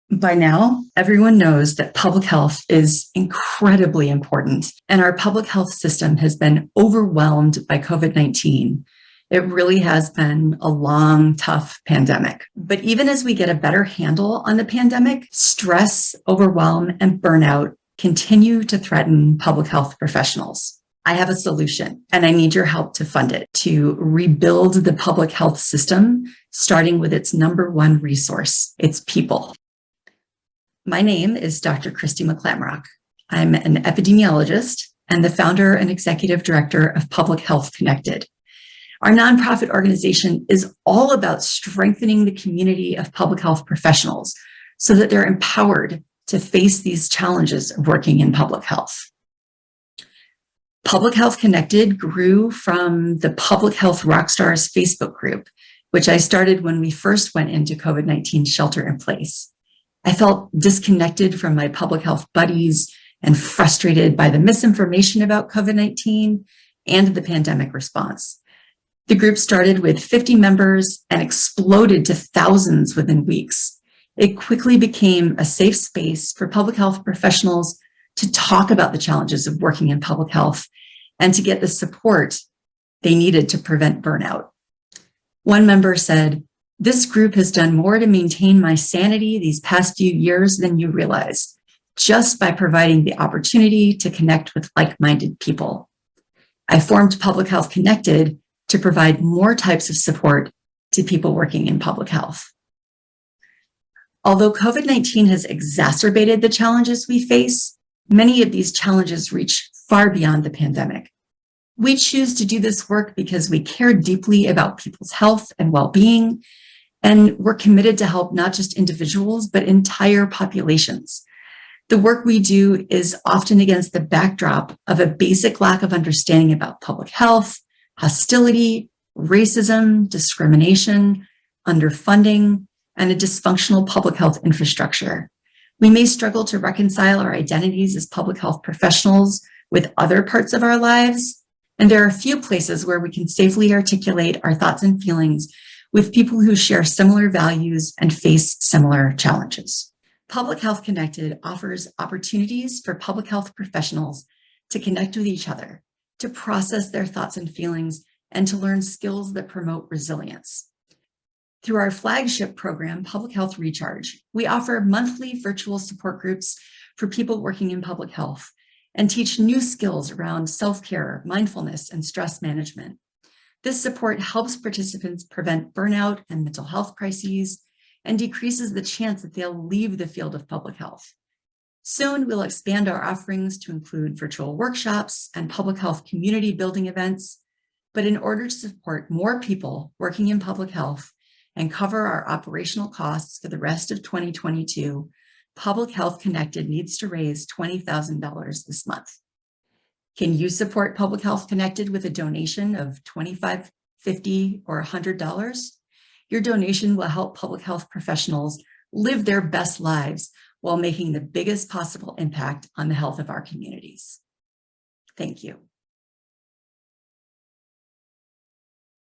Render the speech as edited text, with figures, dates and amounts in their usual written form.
By now, everyone knows that public health is incredibly important, and our public health system has been overwhelmed by COVID-19. It really has been a long, tough pandemic. But even as we get a better handle on the pandemic, stress, overwhelm, and burnout continue to threaten public health professionals. I have a solution, and I need your help to fund it, to rebuild the public health system, starting with its number one resource, its people. My name is Dr. Christy McClamrock. I'm an epidemiologist and the founder and executive director of Public Health Connected. Our nonprofit organization is all about strengthening the community of public health professionals so that they're empowered to face these challenges of working in public health. Public Health Connected grew from the Public Health Rockstars Facebook group, which I started when we first went into COVID-19 shelter in place. I felt disconnected from my public health buddies and frustrated by the misinformation about COVID-19 and the pandemic response. The group started with 50 members and exploded to thousands within weeks. It quickly became a safe space for public health professionals to talk about the challenges of working in public health and to get the support they needed to prevent burnout. One member said, "This group has done more to maintain my sanity these past few years than you realize, just by providing the opportunity to connect with like-minded people. I formed Public Health Connected to provide more types of support to people working in public health." Although COVID-19 has exacerbated the challenges we face, many of these challenges reach far beyond the pandemic. We choose to do this work because we care deeply about people's health and well-being, and we're committed to help not just individuals, but entire populations. The work we do is often against the backdrop of a basic lack of understanding about public health, hostility, racism, discrimination, underfunding, and a dysfunctional public health infrastructure. We may struggle to reconcile our identities as public health professionals with other parts of our lives, and there are few places where we can safely articulate our thoughts and feelings with people who share similar values and face similar challenges. Public Health Connected offers opportunities for public health professionals to connect with each other, to process their thoughts and feelings, and to learn skills that promote resilience. Through our flagship program, Public Health Recharge, we offer monthly virtual support groups for people working in public health and teach new skills around self-care, mindfulness, and stress management. This support helps participants prevent burnout and mental health crises and decreases the chance that they'll leave the field of public health. Soon, we'll expand our offerings to include virtual workshops and public health community building events. But in order to support more people working in public health and cover our operational costs for the rest of 2022, Public Health Connected needs to raise $20,000 this month. Can you support Public Health Connected with a donation of $25, $50, or $100? Your donation will help public health professionals live their best lives while making the biggest possible impact on the health of our communities. Thank you.